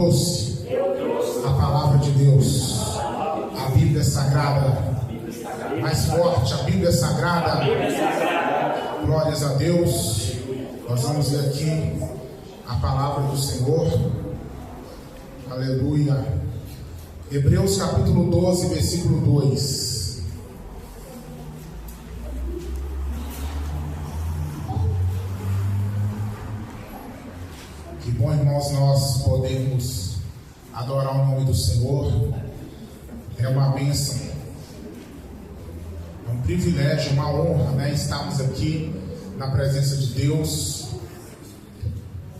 A palavra de Deus, a Bíblia Sagrada, mais forte, a Bíblia Sagrada. Glórias a Deus. Nós vamos ver aqui a palavra do Senhor. Aleluia. Hebreus capítulo 12, versículo 2. Que bom, irmãos, nós podemos adorar o nome do Senhor. É uma bênção, é um privilégio, uma honra, né? Estarmos aqui na presença de Deus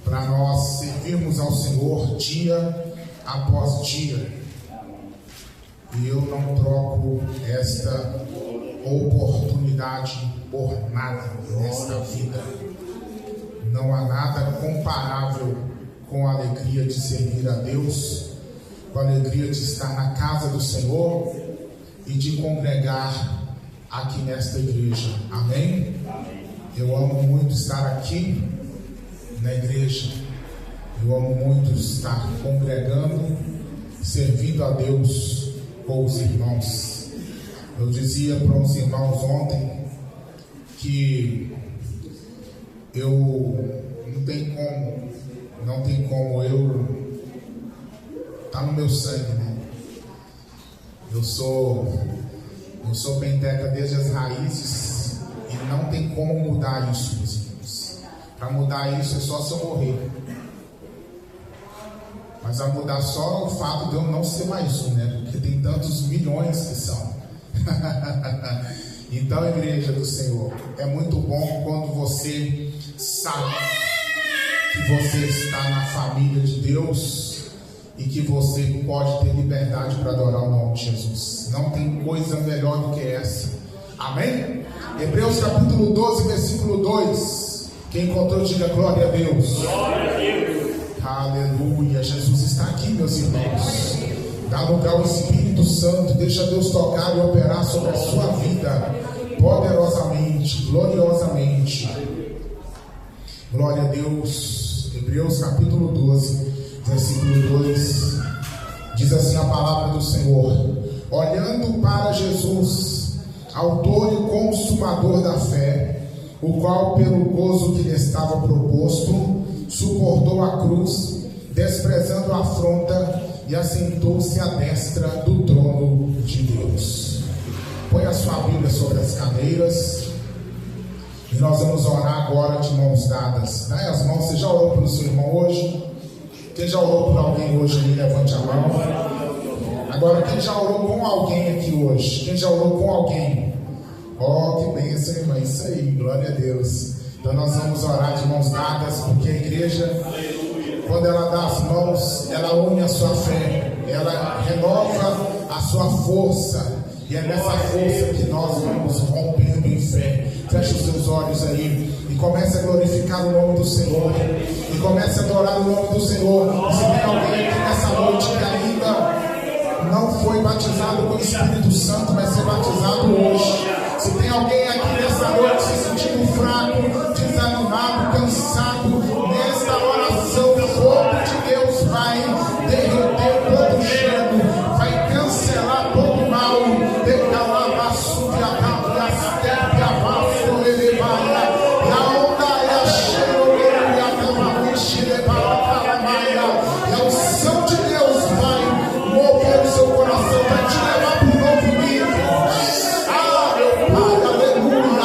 para nós servirmos ao Senhor dia após dia. E eu não troco esta oportunidade por nada nesta vida. Não há nada comparável com a alegria de servir a Deus, com a alegria de estar na casa do Senhor e de congregar aqui nesta igreja. Amém? Eu amo muito estar aqui na igreja. Eu amo muito estar congregando, servindo a Deus com os irmãos. Eu dizia para os irmãos ontem que não tem como tá no meu sangue, né? Eu sou penteca desde as raízes e não tem como mudar isso, meus irmãos. Para mudar isso é só se eu morrer. Mas vai mudar só o fato de eu não ser mais um, né? Porque tem tantos milhões que são. Então, igreja do Senhor, é muito bom quando você sabe que você está na família de Deus e que você pode ter liberdade para adorar o nome de Jesus. Não tem coisa melhor do que essa. Amém? Hebreus capítulo 12, versículo 2. Quem encontrou, diga glória a Deus. Glória a Deus. Aleluia. Jesus está aqui, meus irmãos. Dá lugar ao Espírito Santo. Deixa Deus tocar e operar sobre a sua vida poderosamente, gloriosamente. Glória a Deus. Hebreus capítulo 12, versículo 2. Diz assim a palavra do Senhor: olhando para Jesus, autor e consumador da fé, o qual pelo gozo que lhe estava proposto suportou a cruz, desprezando a afronta, e assentou-se à destra do trono de Deus. Põe a sua Bíblia sobre as cadeiras e nós vamos orar agora de mãos dadas. Dai as mãos. Você já orou pelo seu irmão hoje? Quem já orou por alguém hoje? Levante a mão. Agora, quem já orou com alguém aqui hoje? Quem já orou com alguém? Oh, que bênção, irmã. Isso aí, glória a Deus. Então nós vamos orar de mãos dadas, porque a igreja, quando ela dá as mãos, ela une a sua fé, ela renova a sua força, e é nessa força que nós vamos rompendo em fé. Feche os seus olhos aí e comece a glorificar o nome do Senhor, e comece a adorar o nome do Senhor. Se tem alguém aqui nessa noite que ainda não foi batizado com o Espírito Santo, vai ser batizado hoje. Se tem alguém aqui nessa noite se sentindo fraco, desanimado, cansado, nesta oração o fogo de Deus vai derreter todo o gelo, vai cancelar todo o mal. E a unção de Deus vai mover o seu coração, vai te levar para um novo nível. Ah, meu Pai, aleluia.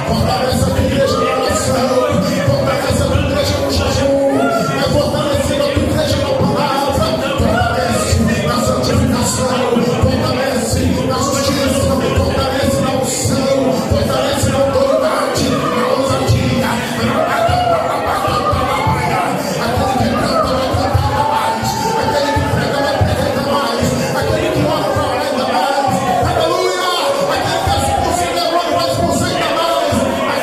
Fortalece a tua igreja na oração. Fortalece a tua igreja no jejum. É fortalecendo a tua igreja na palavra. Fortalece na santificação. Fortalece na justiça. Fortalece na unção. Fortalece na autoridade. Na ousadia. Aquele que canta vai cantar mais. Aquele que prega vai pregar mais. Aquele que ora vai orar ainda mais. Aleluia! Aquele que expulsa o demônio vai expulsar ainda mais.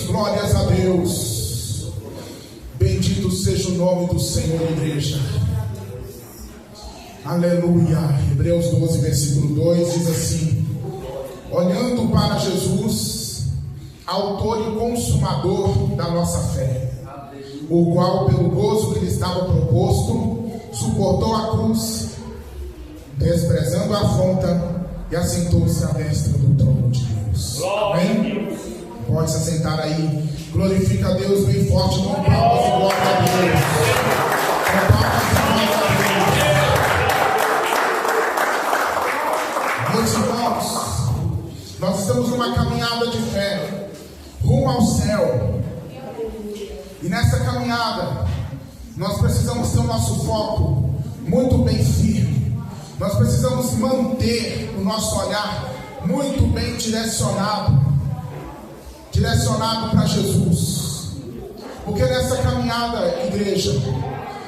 glórias a Deus. Bendito seja o nome do Senhor, igreja. Aleluia. Hebreus 12, versículo 2 diz assim: olhando para Jesus, autor e consumador da nossa fé, o qual, pelo gozo que lhe estava proposto, suportou a cruz, desprezando a afronta, e assentou-se à destra do trono de Deus. Amém? Pode se assentar aí. Glorifica a Deus bem forte, com palmas e glória a Deus. Com palmas e glória a Deus. Meus irmãos, nós estamos numa caminhada de fé rumo ao céu. E nessa caminhada, nós precisamos ter o nosso foco muito bem firme. Nós precisamos manter o nosso olhar muito bem direcionado para Jesus. Porque nessa caminhada, igreja,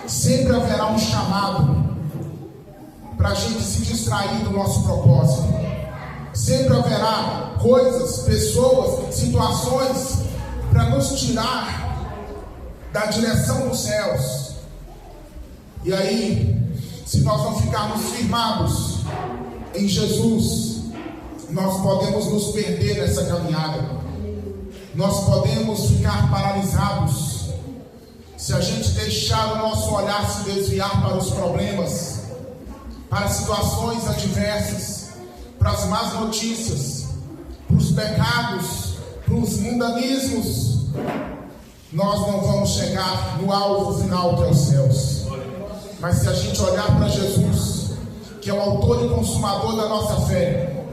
sempre haverá um chamado para a gente se distrair do nosso propósito. Sempre haverá coisas, pessoas, situações para nos tirar da direção dos céus. E aí, se nós não ficarmos firmados em Jesus, nós podemos nos perder nessa caminhada. Nós podemos ficar paralisados se a gente deixar o nosso olhar se desviar para os problemas, para as situações adversas, para as más notícias, para os pecados, para os mundanismos. Nós não vamos chegar no alvo final, que é os céus. Mas se a gente olhar para Jesus, que é o autor e consumador da nossa fé,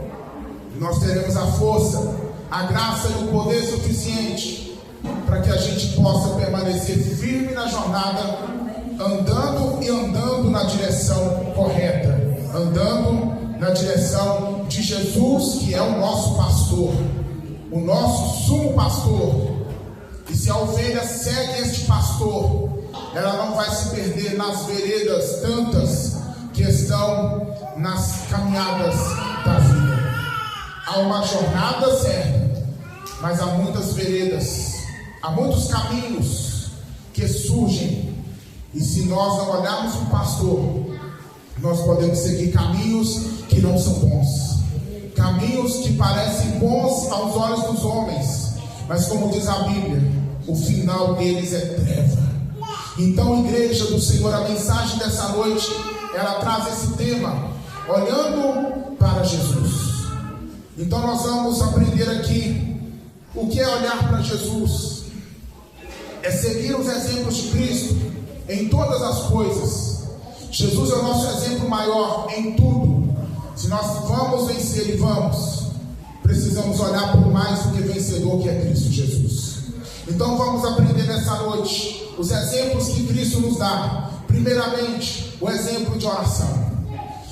nós teremos a força, a graça e o poder suficiente para que a gente possa permanecer firme na jornada, andando na direção correta, andando na direção de Jesus, que é o nosso pastor, o nosso sumo pastor. E se a ovelha segue este pastor, ela não vai se perder nas veredas tantas que estão nas caminhadas da vida. Há uma jornada certa, mas há muitas veredas, há muitos caminhos que surgem. E se nós não olharmos o pastor, nós podemos seguir caminhos que não são bons, caminhos que parecem bons aos olhos dos homens, mas como diz a Bíblia, o final deles é treva. Então, igreja do Senhor, a mensagem dessa noite, ela traz esse tema, olhando para Jesus. Então nós vamos aprender aqui o que é olhar para Jesus. É seguir os exemplos de Cristo em todas as coisas. Jesus é o nosso exemplo maior em tudo. Se nós vamos vencer, e vamos, precisamos olhar por mais do que vencedor, que é Cristo Jesus. Então vamos aprender nessa noite os exemplos que Cristo nos dá. Primeiramente, o exemplo de oração.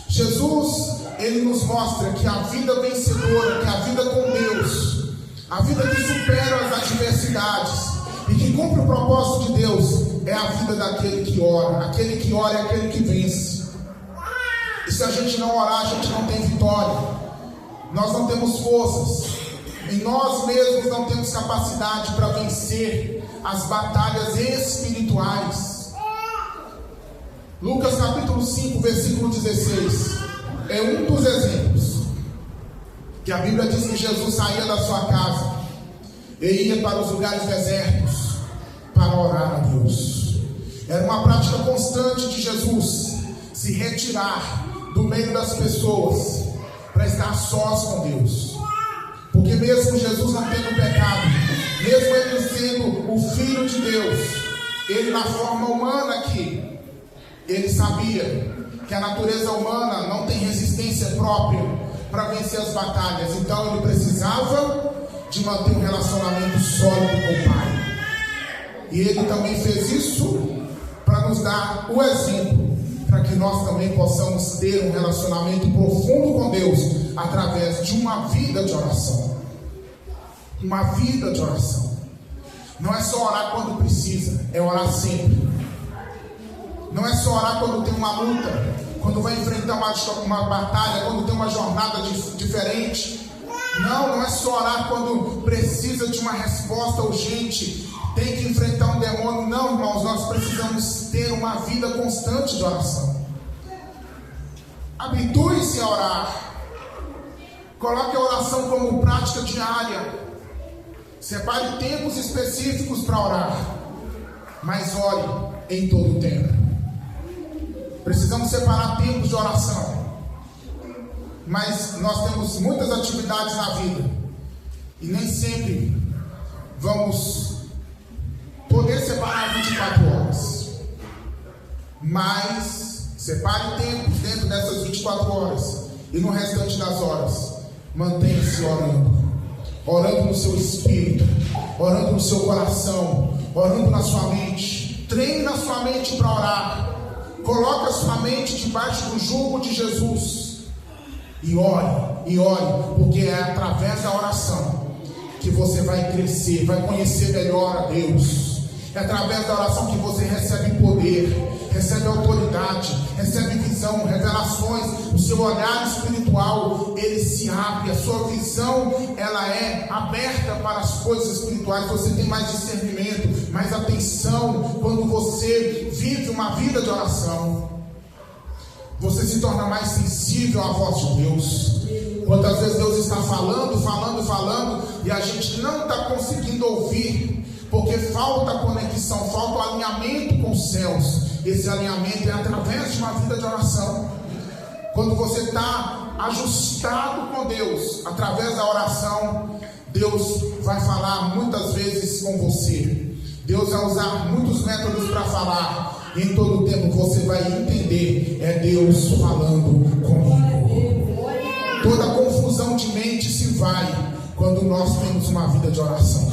Jesus, ele nos mostra que a vida vencedora, que a vida com Deus, a vida que supera as adversidades e que cumpre o propósito de Deus, é a vida daquele que ora. Aquele que ora é aquele que vence. E se a gente não orar, a gente não tem vitória. Nós não temos forças. Em nós mesmos não temos capacidade para vencer as batalhas espirituais. Lucas capítulo 5, versículo 16 é um dos exemplos que a Bíblia diz que Jesus saía da sua casa e ia para os lugares desertos para orar a Deus. Era uma prática constante de Jesus se retirar do meio das pessoas para estar sós com Deus. Porque mesmo Jesus não tendo pecado, mesmo ele sendo o Filho de Deus, ele na forma humana aqui, ele sabia que a natureza humana não tem resistência própria para vencer as batalhas. Então ele precisava de manter um relacionamento sólido com o Pai. E ele também fez isso para nos dar o exemplo, para que nós também possamos ter um relacionamento profundo com Deus através de uma vida de oração. Uma vida de oração. Não é só orar quando precisa, é orar sempre. Não é só orar quando tem uma luta, quando vai enfrentar uma batalha, quando tem uma jornada diferente. Não é só orar quando precisa de uma resposta urgente, tem que enfrentar um demônio. Não, irmãos, nós precisamos ter uma vida constante de oração. Habitue-se a orar. Coloque a oração como prática diária. Separe tempos específicos para orar, mas ore em todo o tempo. Precisamos separar tempos de oração. Mas nós temos muitas atividades na vida e nem sempre vamos poder separar 24 horas. Mas separe tempos dentro dessas 24 horas e no restante das horas mantenha-se orando no seu espírito, orando no seu coração, orando na sua mente. Treine na sua mente para orar. Coloque a sua mente debaixo do jugo de Jesus. E ore, porque é através da oração que você vai crescer, vai conhecer melhor a Deus. É através da oração que você recebe poder, recebe autoridade, recebe visão, revelações. O seu olhar espiritual, ele se abre, a sua visão, ela é aberta para as coisas espirituais. Você tem mais discernimento, mais atenção quando você vive uma vida de oração. Você se torna mais sensível à voz de Deus. Quantas vezes Deus está falando, e a gente não está conseguindo ouvir, porque falta conexão, falta alinhamento com os céus. Esse alinhamento é através de uma vida de oração. Quando você está ajustado com Deus, através da oração, Deus vai falar muitas vezes com você. Deus vai usar muitos métodos para falar. E em todo o tempo você vai entender, é Deus falando comigo. Toda confusão de mente se vai quando nós temos uma vida de oração.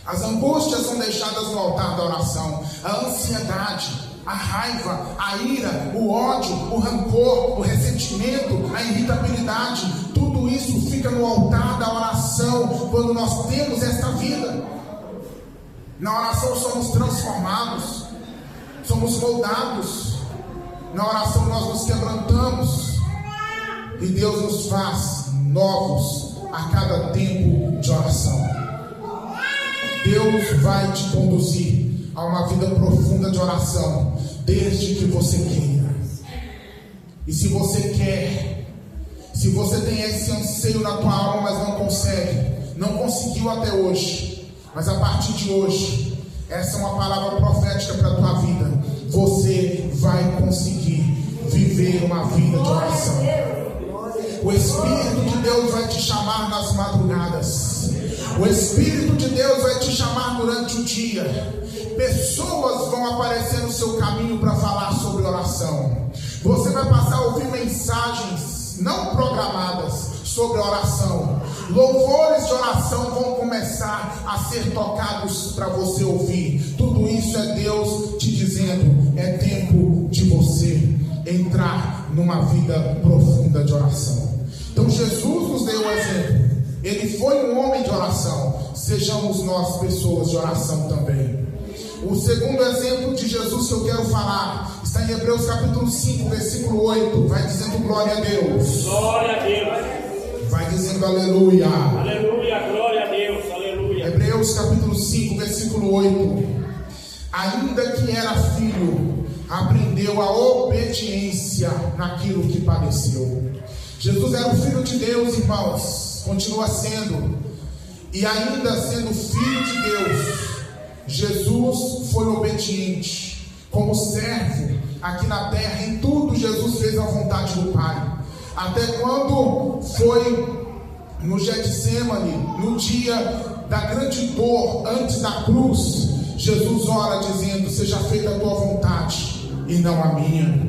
As angústias são deixadas no altar da oração. A ansiedade, a raiva, a ira, o ódio, o rancor, o ressentimento, a irritabilidade, tudo isso fica no altar da oração quando nós temos esta vida. Na oração somos transformados, somos moldados. Na oração nós nos quebrantamos e Deus nos faz novos a cada tempo de oração. Deus vai te conduzir a uma vida profunda de oração, desde que você queira. E se você quer, se você tem esse anseio na tua alma, mas não consegue, não conseguiu até hoje, mas a partir de hoje, essa é uma palavra profética para a tua vida. Você vai conseguir viver uma vida de oração. O Espírito de Deus vai te chamar nas madrugadas. O Espírito de Deus vai te chamar durante o dia. Pessoas vão aparecer no seu caminho para falar sobre oração. Você vai passar a ouvir mensagens não programadas sobre oração. Louvores de oração vão começar a ser tocados para você ouvir. Tudo isso é Deus te dizendo: é tempo de você entrar numa vida profunda de oração. Então Jesus nos deu o exemplo. Ele foi um homem de oração. Sejamos nós pessoas de oração também. O segundo exemplo de Jesus que eu quero falar está em Hebreus capítulo 5, versículo 8. Vai dizendo glória a Deus. Glória a Deus. Vai dizendo aleluia. Aleluia, glória a Deus, aleluia. Hebreus capítulo 5, versículo 8. Ainda que era filho, aprendeu a obediência naquilo que padeceu. Jesus era o Filho de Deus, irmãos. Continua sendo. E ainda sendo Filho de Deus, Jesus foi obediente. Como servo aqui na terra, em tudo Jesus fez a vontade do Pai. Até quando foi no Getsemane, no dia da grande dor, antes da cruz, Jesus ora dizendo: seja feita a tua vontade e não a minha.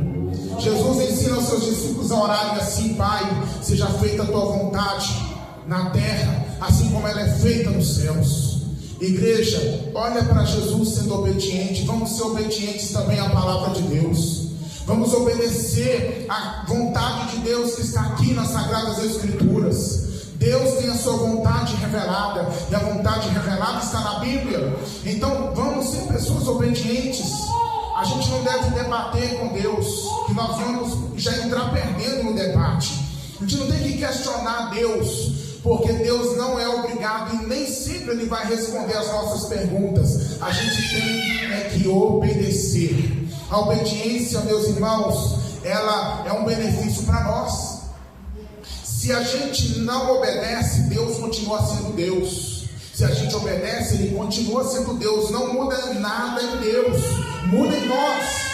Jesus ensina aos seus discípulos a orarem assim: Pai, seja feita a tua vontade na terra, assim como ela é feita nos céus. Igreja, olha para Jesus sendo obediente. Vamos ser obedientes também à palavra de Deus. Vamos obedecer à vontade de Deus que está aqui nas Sagradas Escrituras. Deus tem a sua vontade revelada, e a vontade revelada está na Bíblia. Então vamos ser pessoas obedientes. A gente não deve debater com Deus, que nós vamos já entrar perdendo no debate. A gente não tem que questionar Deus. porque Deus não é obrigado e nem sempre Ele vai responder as nossas perguntas. A gente tem que obedecer. A obediência, meus irmãos, ela é um benefício para nós. Se a gente não obedece, Deus continua sendo Deus. Se a gente obedece, Ele continua sendo Deus. Não muda nada em Deus, muda em nós.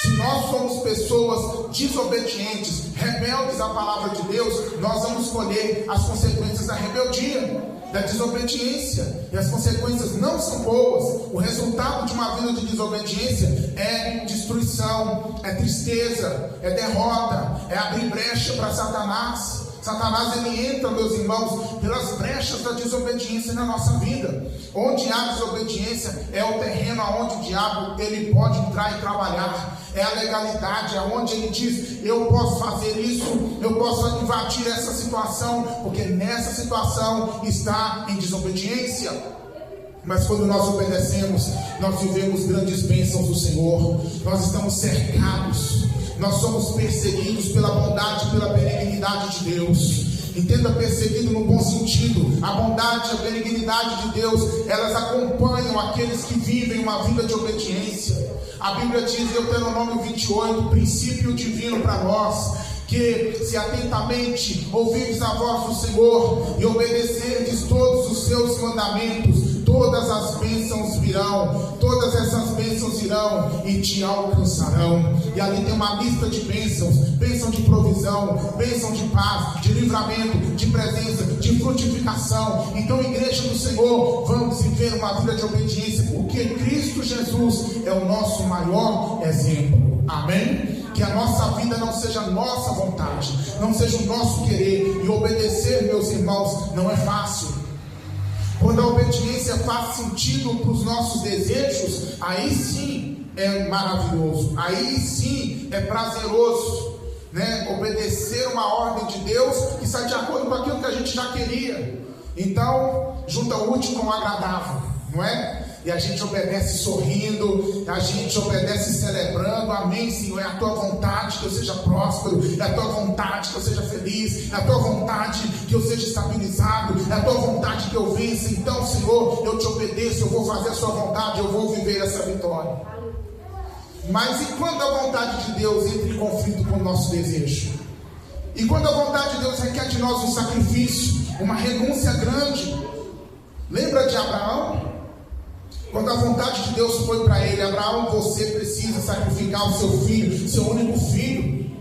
Se nós somos pessoas desobedientes, rebeldes à palavra de Deus, nós vamos colher as consequências da rebeldia, da desobediência. E as consequências não são boas. O resultado de uma vida de desobediência é destruição, é tristeza, é derrota, é abrir brecha para Satanás. Satanás, ele entra, meus irmãos, pelas brechas da desobediência na nossa vida. Onde há desobediência é o terreno onde o diabo ele pode entrar e trabalhar. É a legalidade, é onde ele diz: eu posso fazer isso, eu posso invadir essa situação, porque nessa situação está em desobediência. Mas quando nós obedecemos, nós vivemos grandes bênçãos do Senhor. Nós estamos cercados, nós somos perseguidos pela bondade e pela benignidade de Deus. Entenda perseguido no bom sentido. A bondade e a benignidade de Deus, elas acompanham aqueles que vivem uma vida de obediência. A Bíblia diz em Deuteronômio 28, princípio divino para nós, que se atentamente ouvirdes a voz do Senhor e obedecerdes todos os seus mandamentos, todas as bênçãos virão, todas essas bênçãos irão e te alcançarão. E ali tem uma lista de bênçãos: bênção de provisão, bênção de paz, de livramento, de presença, de frutificação. Então, igreja do Senhor, vamos viver uma vida de obediência, porque Cristo Jesus é o nosso maior exemplo. Amém? Que a nossa vida não seja a nossa vontade, não seja o nosso querer. E obedecer, meus irmãos, não é fácil. Quando a obediência faz sentido para os nossos desejos, aí sim é maravilhoso, aí sim é prazeroso, né? Obedecer uma ordem de Deus que está de acordo com aquilo que a gente já queria. Então, junta o útil com o agradável, não é? E a gente obedece sorrindo, a gente obedece celebrando. Amém, Senhor, é a tua vontade que eu seja próspero, é a tua vontade que eu seja feliz, é a tua vontade que eu seja estabilizado, é a tua vontade que eu vença. Então, Senhor, eu te obedeço, eu vou fazer a sua vontade, eu vou viver essa vitória. Mas e quando a vontade de Deus entra em conflito com o nosso desejo? E quando a vontade de Deus requer de nós um sacrifício, uma renúncia grande? Lembra de Abraão? Quando a vontade de Deus foi para ele: Abraão, você precisa sacrificar o seu filho, seu único filho.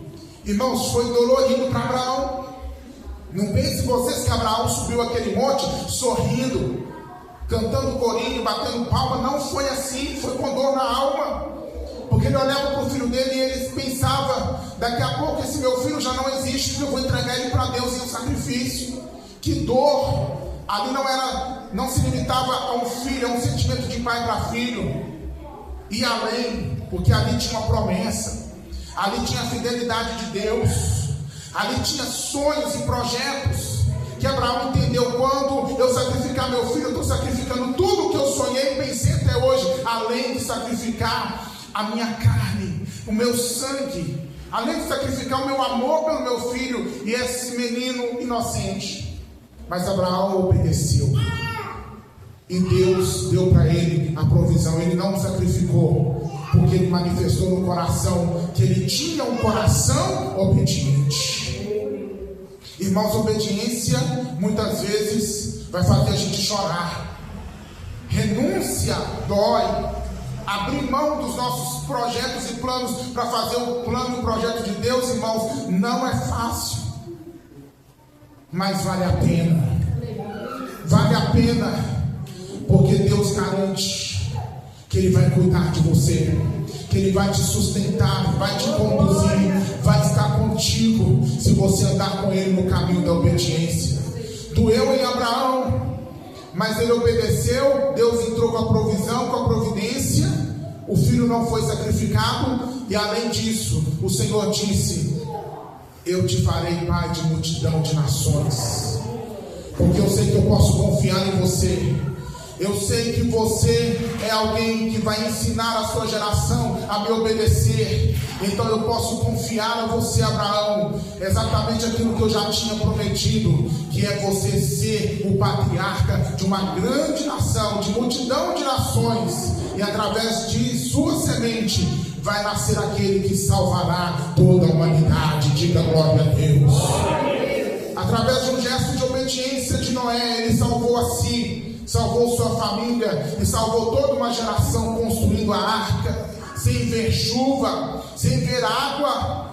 Irmãos, foi dolorido para Abraão. Não pense vocês que Abraão subiu aquele monte sorrindo, cantando corinho, batendo palma. Não foi assim, foi com dor na alma. Porque ele olhava para o filho dele e ele pensava: daqui a pouco esse meu filho já não existe, porque eu vou entregar ele para Deus em um sacrifício. Que dor! Ali não se limitava a um filho, a um sentimento de pai para filho. E além, porque ali tinha uma promessa, ali tinha a fidelidade de Deus, ali tinha sonhos e projetos. Que Abraão entendeu: quando eu sacrificar meu filho, eu estou sacrificando tudo o que eu sonhei e pensei até hoje, além de sacrificar a minha carne, o meu sangue, além de sacrificar o meu amor pelo meu filho e esse menino inocente. Mas Abraão obedeceu, e Deus deu para ele a provisão. Ele não sacrificou, porque ele manifestou no coração que ele tinha um coração obediente. Irmãos, obediência muitas vezes vai fazer a gente chorar. Renúncia dói. Abrir mão dos nossos projetos e planos para fazer o plano e o projeto de Deus, irmãos, não é fácil. Mas vale a pena. Vale a pena. Porque Deus garante que Ele vai cuidar de você, que Ele vai te sustentar, vai te conduzir, vai estar contigo, se você andar com Ele no caminho da obediência. Doeu em Abraão, mas ele obedeceu. Deus entrou com a provisão, com a providência. O filho não foi sacrificado. E além disso, o Senhor disse: eu te farei pai de multidão de nações. Porque eu sei que eu posso confiar em você. Eu sei que você é alguém que vai ensinar a sua geração a me obedecer. Então eu posso confiar a você, Abraão, exatamente aquilo que eu já tinha prometido, que é você ser o patriarca de uma grande nação, de multidão de nações, e através de sua semente vai nascer aquele que salvará toda a humanidade. Diga glória a Deus. Através de um gesto de obediência de Noé, ele salvou a si, salvou sua família e salvou toda uma geração construindo a arca, sem ver chuva, sem ver água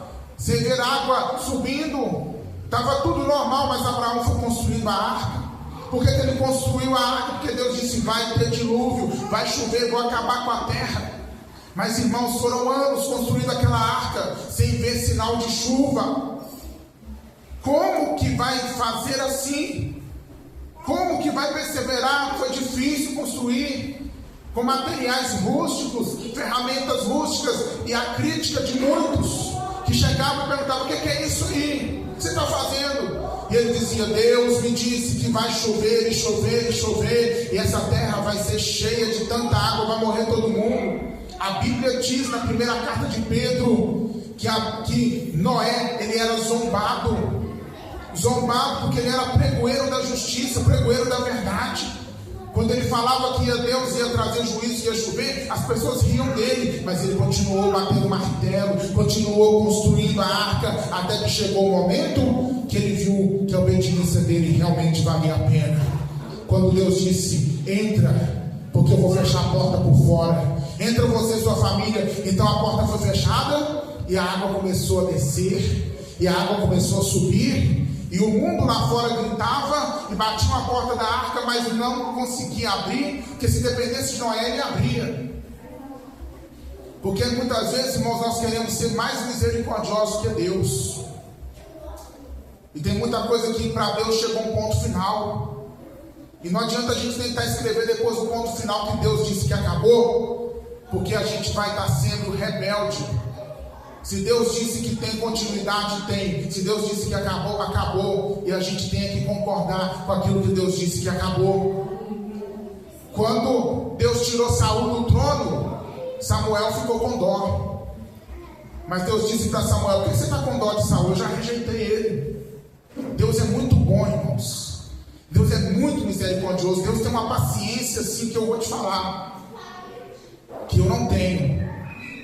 subindo. Estava tudo normal, mas Abraão foi construindo a arca. Por que ele construiu a arca? Porque Deus disse: vai ter dilúvio, vai chover, vou acabar com a terra. Mas irmãos, foram anos construindo aquela arca sem ver sinal de chuva. Como que vai fazer assim? Como que vai perseverar? Foi difícil construir com materiais rústicos, ferramentas rústicas, e a crítica de muitos que chegavam e perguntavam: o que é isso aí? O que você está fazendo? E ele dizia: Deus me disse que vai chover e chover e chover, e essa terra vai ser cheia de tanta água, vai morrer todo mundo. A Bíblia diz na primeira carta de Pedro que Noé, ele era zombado porque ele era pregoeiro da justiça, pregoeiro da verdade. Quando ele falava que Deus ia trazer juízo, ia chover, as pessoas riam dele, mas ele continuou batendo martelo, continuou construindo a arca, até que chegou o momento que ele viu que a obediência dele realmente valia a pena. Quando Deus disse: entra, porque eu vou fechar a porta por fora, entra você e sua família. Então a porta foi fechada e a água começou a descer, e a água começou a subir, e o mundo lá fora gritava e batia a porta da arca, mas não conseguia abrir, porque se dependesse de Noé, ele abria. Porque muitas vezes, irmãos, nós queremos ser mais misericordiosos que Deus, e tem muita coisa que para Deus chegou um ponto final, e não adianta a gente tentar escrever depois do ponto final que Deus disse que acabou, porque a gente vai estar sendo rebelde. Se Deus disse que tem continuidade, tem. Se Deus disse que acabou, acabou. E a gente tem que concordar com aquilo que Deus disse que acabou. Quando Deus tirou Saul do trono, Samuel ficou com dó. Mas Deus disse para Samuel: por que você está com dó de Saul? Eu já rejeitei ele. Deus é muito bom, irmãos. Deus é muito misericordioso. Deus tem uma paciência assim que eu vou te falar, que eu não tenho.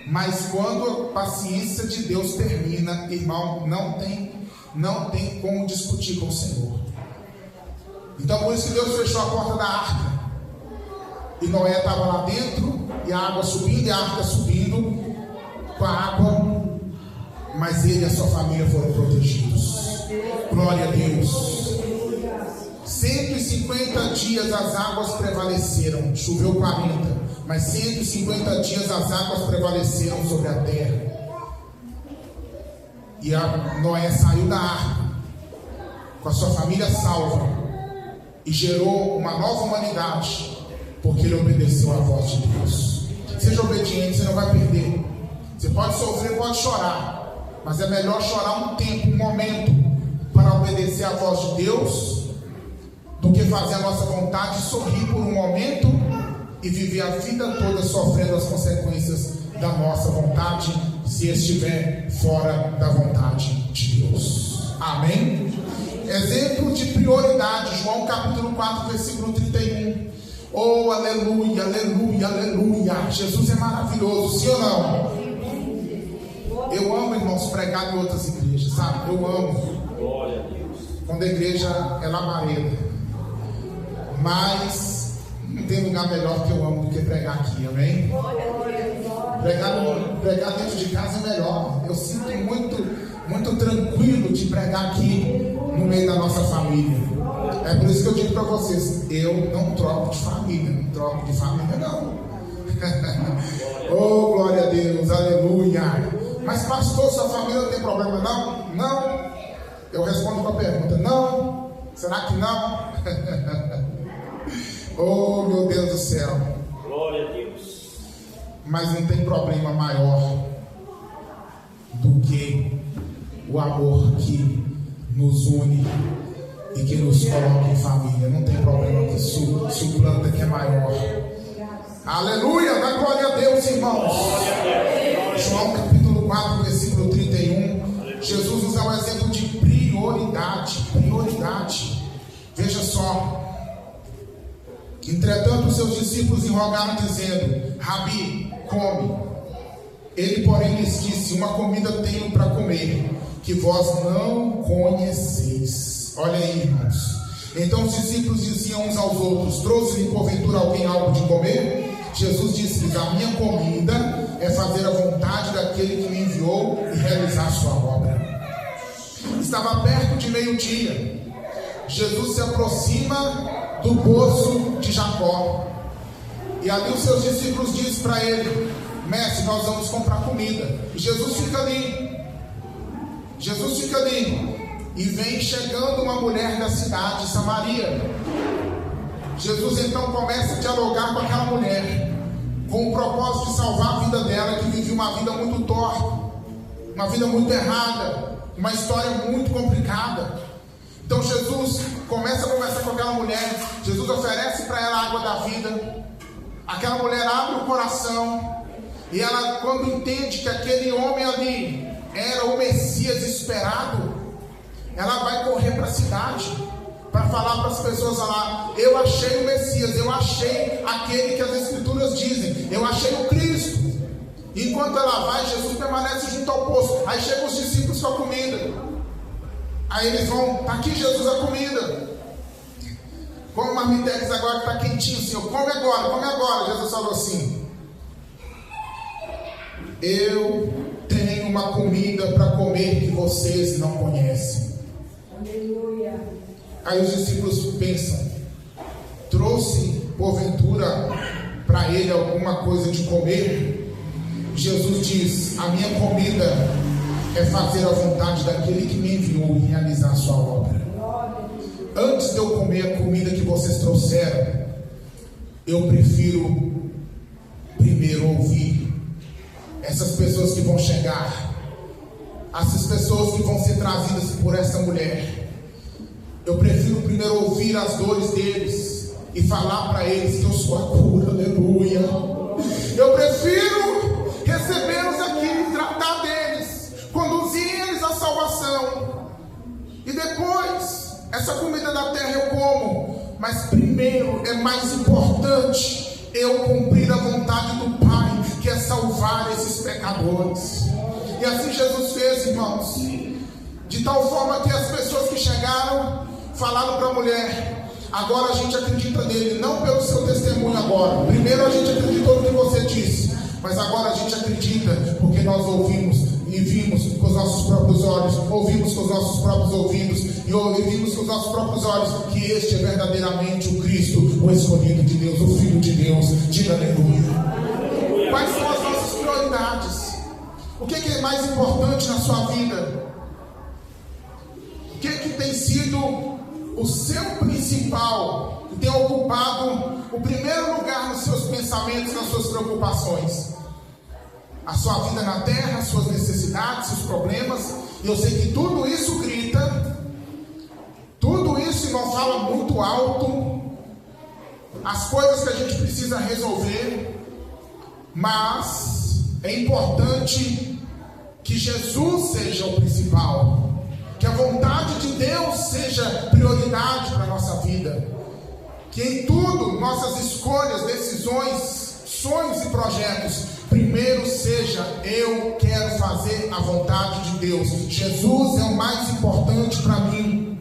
Mas quando a paciência de Deus termina, irmão, não tem como discutir com o Senhor. Então por isso que Deus fechou a porta da arca, e Noé estava lá dentro, e a água subindo, e a arca subindo com a água, mas ele e a sua família foram protegidos. Glória a Deus. 150 dias as águas prevaleceram, choveu 40, mas 150 dias as águas prevaleceram sobre a terra. E Noé saiu da arca com a sua família salva, e gerou uma nova humanidade, porque ele obedeceu à voz de Deus. Seja obediente, você não vai perder. Você pode sofrer, pode chorar, mas é melhor chorar um tempo, um momento, para obedecer à voz de Deus, do que fazer a nossa vontade, sorrir por um momento e viver a vida toda sofrendo as consequências da nossa vontade, se estiver fora da vontade de Deus. Amém? Exemplo de prioridade, João capítulo 4, versículo 31. Oh, aleluia, aleluia, aleluia. Jesus é maravilhoso, sim ou não? Eu amo, irmãos, pregar em outras igrejas, sabe? Eu amo. Glória a Deus. Quando a igreja é labareda. Mas não tem lugar melhor que eu amo do que pregar aqui, amém? Pregar dentro de casa é melhor. Eu sinto muito tranquilo de pregar aqui no meio da nossa família. É por isso que eu digo para vocês: eu não troco de família, não. Oh, glória a Deus, aleluia. Mas pastor, sua família não tem problema não? Não. Eu respondo com a pergunta: não. Será que não? Oh, meu Deus do céu. Glória a Deus. Mas não tem problema maior do que o amor que nos une e que nos coloca em família. Não tem problema que suplanta, que é maior. Aleluia, dá glória a Deus, irmãos. João capítulo 4. 4, versículo 31, Jesus nos dá um exemplo de prioridade. Veja só. Entretanto, seus discípulos lhe rogaram, dizendo: Rabi, come. Ele, porém, lhes disse: uma comida tenho para comer, que vós não conheceis. Olha aí, irmãos. Então os discípulos diziam uns aos outros: trouxe-lhe porventura alguém algo de comer? Jesus disse-lhes: a minha comida é fazer a vontade daquele que me enviou e realizar sua obra. Estava perto de meio-dia. Jesus se aproxima do poço de Jacó. E ali os seus discípulos dizem para ele: mestre, nós vamos comprar comida. E Jesus fica ali. E vem chegando uma mulher da cidade de Samaria. Jesus então começa a dialogar com aquela mulher, com o propósito de salvar a vida dela, que vivia uma vida muito torta, uma vida muito errada, uma história muito complicada. Então Jesus começa a conversar com aquela mulher. Jesus oferece para ela a água da vida. Aquela mulher abre o coração, e ela, quando entende que aquele homem ali era o Messias esperado, ela vai correr para a cidade para falar para as pessoas lá: eu achei o Messias, eu achei aquele que as Escrituras dizem, eu achei o Cristo. Enquanto ela vai, Jesus permanece junto ao poço. Aí chegam os discípulos com a comida. Aí eles vão: está aqui, Jesus, a comida. Come marmitex agora que está quentinho, Senhor. Come agora. Jesus falou assim: eu tenho uma comida para comer que vocês não conhecem. Aleluia. Aí os discípulos pensam: trouxe porventura para ele alguma coisa de comer? Jesus diz: a minha comida é fazer a vontade daquele que me enviou e realizar a sua obra. Antes de eu comer a comida que vocês trouxeram, eu prefiro primeiro ouvir essas pessoas que vão chegar, essas pessoas que vão ser trazidas por essa mulher. Eu prefiro primeiro ouvir as dores deles e falar para eles que eu sou a cura. Aleluia. Eu prefiro recebê-los aqui, tratar deles, conduzir eles à salvação, e depois essa comida da terra eu como. Mas primeiro é mais importante eu cumprir a vontade do Pai, que é salvar esses pecadores. E assim Jesus fez, irmãos, de tal forma que as pessoas que chegaram falaram para a mulher: agora a gente acredita nele, não pelo seu testemunho agora. Primeiro a gente acreditou no que você disse, mas agora a gente acredita porque nós ouvimos e vimos com os nossos próprios olhos, ouvimos com os nossos próprios ouvidos e ouvimos com os nossos próprios olhos que este é verdadeiramente o Cristo, o escolhido de Deus, o Filho de Deus. Diga aleluia. Quais são as nossas prioridades? O que é mais importante na sua vida? O que tem sido o seu principal, que tem ocupado o primeiro lugar nos seus pensamentos, nas suas preocupações? A sua vida na terra, as suas necessidades, seus problemas. E eu sei que tudo isso grita, tudo isso não fala muito alto, as coisas que a gente precisa resolver, mas é importante que Jesus seja o principal, que a vontade de Deus seja prioridade para a nossa vida, que em tudo, nossas escolhas, decisões, sonhos e projetos, primeiro seja: eu quero fazer a vontade de Deus. Jesus é o mais importante para mim,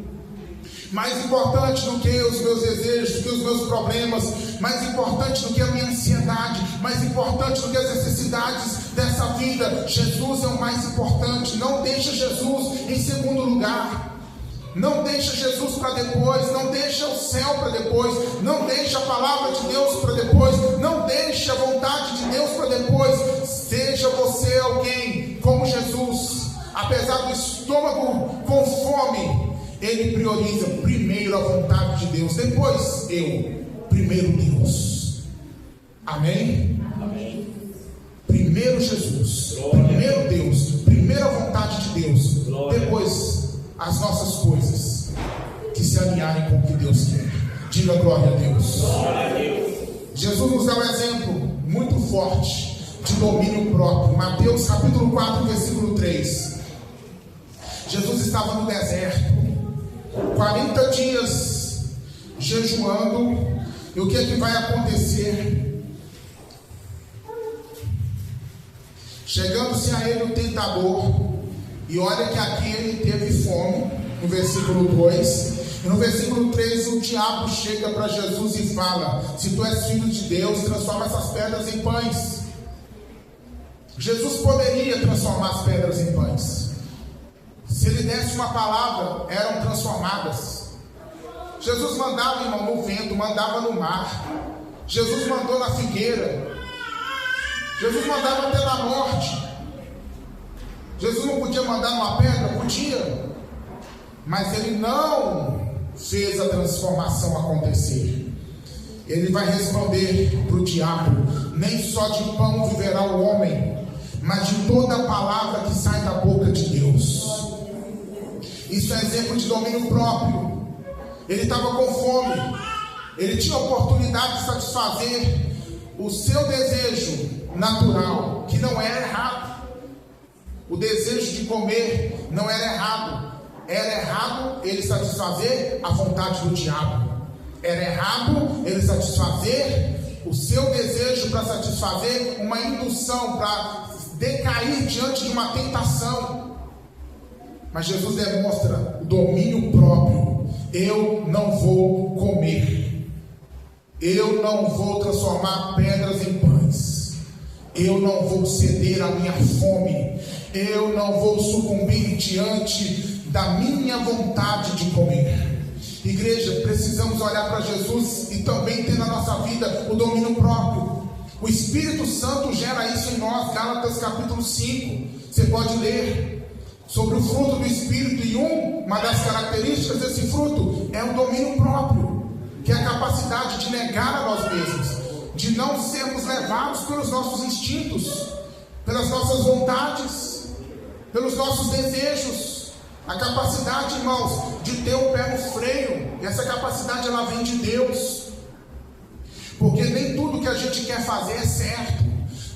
mais importante do que os meus desejos, do que os meus problemas, mais importante do que a minha ansiedade, mais importante do que as necessidades dessa vida. Jesus é o mais importante. Não deixa Jesus em segundo lugar. Não deixa Jesus para depois, não deixa o céu para depois, não deixa a palavra de Deus para depois, não deixa a vontade de Deus para depois. Seja você alguém como Jesus, apesar do estômago com fome, ele prioriza primeiro a vontade de Deus, depois eu, primeiro Deus. Amém? Amém. Primeiro Jesus, primeiro Deus, primeiro a vontade de Deus, depois as nossas coisas que se alinharem com o que Deus quer. Diga glória a Deus. Glória a Deus. Jesus nos dá um exemplo muito forte de domínio próprio. Mateus capítulo 4, versículo 3. Jesus estava no deserto, 40 dias jejuando. E o que é que vai acontecer? Chegando-se a ele o tentador, e olha que aqui ele teve fome, no versículo 2. E no versículo 3 o diabo chega para Jesus e fala: se tu és filho de Deus, transforma essas pedras em pães. Jesus poderia transformar as pedras em pães. Se ele desse uma palavra, eram transformadas. Jesus mandava, irmão, no vento, mandava no mar. Jesus mandou na figueira. Jesus mandava até na morte. Jesus não podia mandar numa pedra? Podia. Mas ele não fez a transformação acontecer. Ele vai responder para o diabo: nem só de pão viverá o homem, mas de toda a palavra que sai da boca de Deus. Isso é exemplo de domínio próprio. Ele estava com fome, ele tinha a oportunidade de satisfazer o seu desejo natural, que não era errado. O desejo de comer não era errado. Era errado ele satisfazer a vontade do diabo. Era errado ele satisfazer o seu desejo para satisfazer uma indução, para decair diante de uma tentação. Mas Jesus demonstra o domínio próprio. Eu não vou comer. Eu não vou transformar pedras em pães. Eu não vou ceder à minha fome. Eu não vou sucumbir diante da minha vontade de comer. Igreja, precisamos olhar para Jesus e também ter na nossa vida o domínio próprio. O Espírito Santo gera isso em nós. Gálatas capítulo 5. Você pode ler sobre o fruto do Espírito, e uma das características desse fruto é o domínio próprio, que é a capacidade de negar a nós mesmos, de não sermos levados pelos nossos instintos, pelas nossas vontades, pelos nossos desejos. A capacidade, irmãos, de ter o pé no freio. E essa capacidade, ela vem de Deus, porque nem tudo que a gente quer fazer é certo,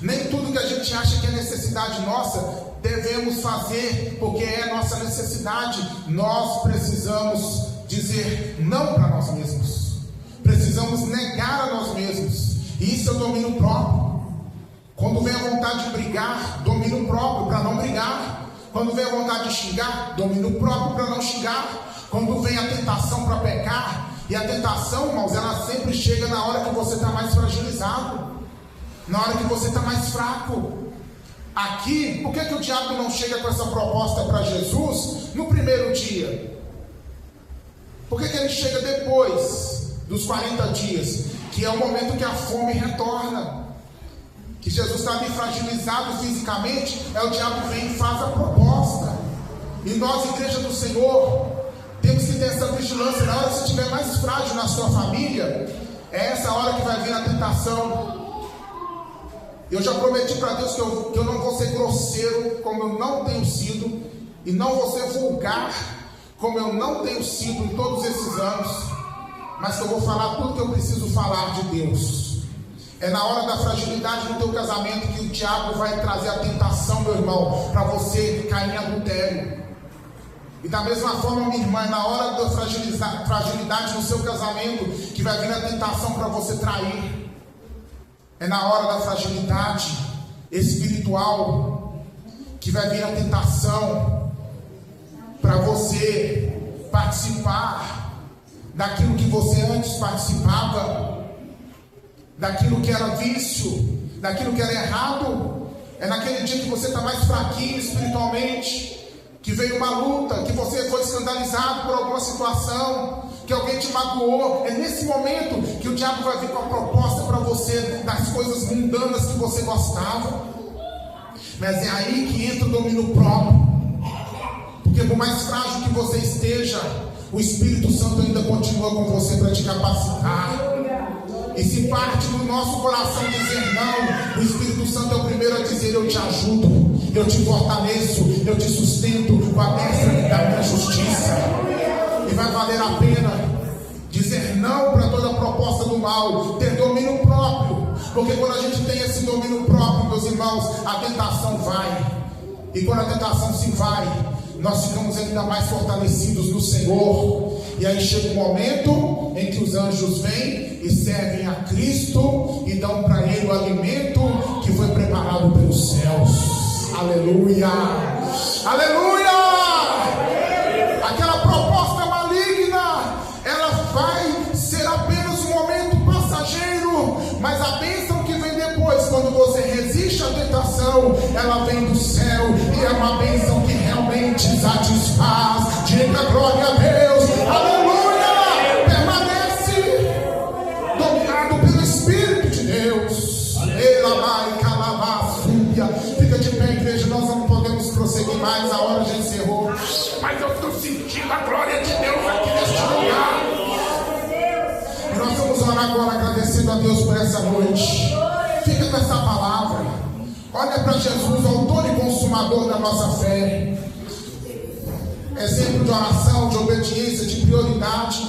nem tudo que a gente acha que é necessidade nossa devemos fazer porque é nossa necessidade. Nós precisamos dizer não para nós mesmos, precisamos negar a nós mesmos, e isso é o domínio próprio. Quando vem a vontade de brigar, domínio próprio para não brigar. Quando vem a vontade de xingar, domínio próprio para não xingar. Quando vem a tentação para pecar, e a tentação, irmãos, ela sempre chega na hora que você está mais fragilizado, na hora que você está mais fraco. Aqui, por que o diabo não chega com essa proposta para Jesus no primeiro dia? Por que ele chega depois dos 40 dias, que é o momento que a fome retorna, que Jesus está ali fragilizado fisicamente? O diabo vem e faz a proposta. E nós, igreja do Senhor, temos que ter essa vigilância. Na hora que você estiver mais frágil na sua família, é essa hora que vai vir a tentação. Eu já prometi para Deus que eu não vou ser grosseiro como eu não tenho sido, e não vou ser vulgar como eu não tenho sido em todos esses anos, mas que eu vou falar tudo que eu preciso falar de Deus. É na hora da fragilidade no teu casamento que o diabo vai trazer a tentação, meu irmão, para você cair em adultério. E da mesma forma, minha irmã, é na hora da fragilidade no seu casamento que vai vir a tentação para você trair. É na hora da fragilidade espiritual que vai vir a tentação para você participar daquilo que você antes participava, daquilo que era vício, daquilo que era errado. É naquele dia que você está mais fraquinho espiritualmente, que veio uma luta, que você foi escandalizado por alguma situação, que alguém te magoou. É nesse momento que o diabo vai vir com a proposta para você das coisas mundanas que você gostava. Mas é aí que entra o domínio próprio, porque por mais frágil que você esteja, o Espírito Santo ainda continua com você para te capacitar. E se parte do nosso coração dizer não, o Espírito Santo é o primeiro a dizer: eu te ajudo, eu te fortaleço, eu te sustento com a destra da minha justiça. E vai valer a pena dizer não para toda proposta do mal, ter domínio próprio, porque quando a gente tem esse domínio próprio, meus meus irmãos, a tentação vai. E quando a tentação se vai, nós ficamos ainda mais fortalecidos no Senhor. E aí chega um momento em que os anjos vêm e servem a Cristo e dão para ele o alimento que foi preparado pelos céus. Aleluia! Aleluia! Aquela proposta maligna, ela vai ser apenas um momento passageiro, mas a bênção que vem depois, quando você resiste à tentação, ela vem do céu e é uma bênção que realmente satisfaz. Diga glória a Deus, aleluia! Permanece dominado pelo Espírito de Deus. Ela vai calar, fica de pé, igreja. Nós não podemos prosseguir mais, a hora já encerrou, mas eu estou sentindo a glória de Deus aqui neste lugar. E nós vamos orar agora agradecendo a Deus por essa noite. Fica com essa palavra. Olha para Jesus, autor e consumador da nossa fé. Exemplo de oração, de obediência, de prioridade.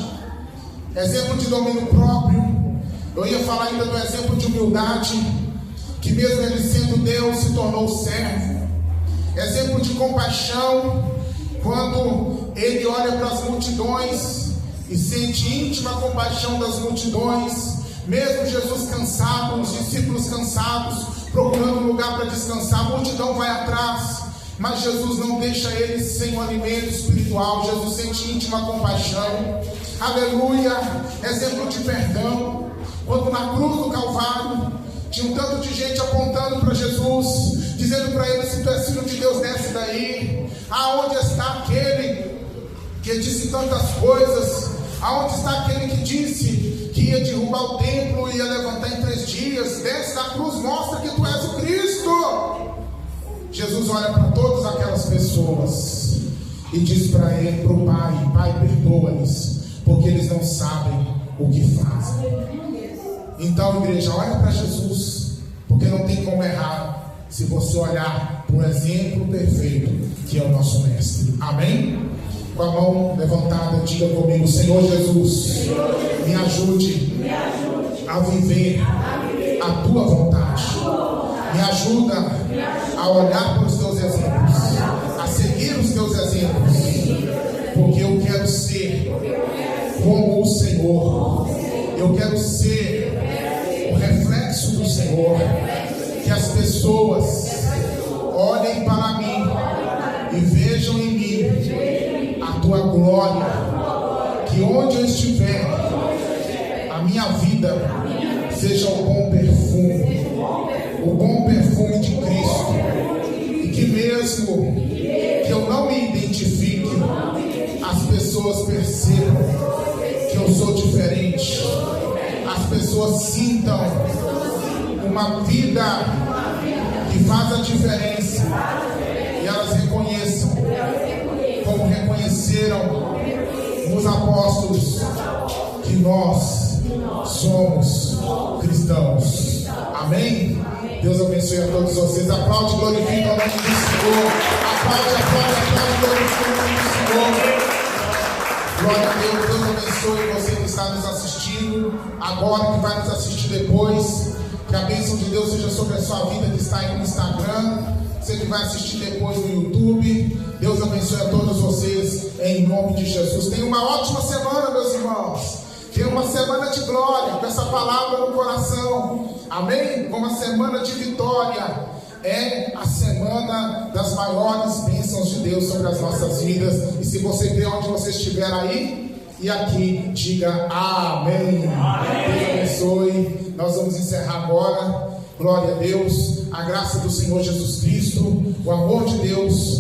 Exemplo de domínio próprio. Eu ia falar ainda do exemplo de humildade, que mesmo ele sendo Deus se tornou servo. Exemplo de compaixão, quando ele olha para as multidões e sente íntima compaixão das multidões. Mesmo Jesus cansado, os discípulos cansados, procurando um lugar para descansar, a multidão vai atrás, mas Jesus não deixa eles sem um alimento espiritual. Jesus sente íntima compaixão. Aleluia! Exemplo de perdão, quando na cruz do Calvário tinha um tanto de gente apontando para Jesus, dizendo para ele: se tu és filho de Deus, desce daí. Aonde está aquele que disse tantas coisas? Aonde está aquele que disse que ia derrubar o templo e ia levantar em 3 dias? Desce da cruz, mostra que tu és o Cristo. Jesus olha para todas aquelas pessoas e diz para ele, para o Pai: Pai, perdoa-lhes, porque eles não sabem o que fazem. Então, igreja, olha para Jesus, porque não tem como errar se você olhar para o exemplo perfeito que é o nosso mestre. Amém? Com a mão levantada, diga comigo: Senhor Jesus, me ajude a viver a tua vontade. Me ajuda a olhar para os teus exemplos, a seguir os teus exemplos, porque eu quero ser como o Senhor. Eu quero ser o reflexo do Senhor. Que as pessoas olhem para mim e vejam em mim a tua glória. Que onde eu estiver, a minha vida seja o bom perfume de Cristo. E que mesmo que eu não me identifique, as pessoas percebam que eu sou diferente. As pessoas sintam uma vida que faz a diferença, e elas reconheçam, como reconheceram nos apóstolos, que nós somos cristãos. Amém? Deus abençoe a todos vocês. Aplaude, glorifica o nome do Senhor. Aplaude, glorifica o nome do Senhor. Glória a Deus. Deus abençoe você que está nos assistindo agora, que vai nos assistir depois. Que a bênção de Deus seja sobre a sua vida, que está aí no Instagram, você que vai assistir depois no YouTube. Deus abençoe a todos vocês em nome de Jesus. Tenha uma ótima semana, meus irmãos. Tenha uma semana de glória, com essa palavra no coração. Amém? Com uma semana de vitória. É a semana das maiores bênçãos de Deus sobre as nossas vidas. E se você crê onde você estiver aí e aqui, diga amém. Deus abençoe. Nós vamos encerrar agora. Glória a Deus. A graça do Senhor Jesus Cristo, o amor de Deus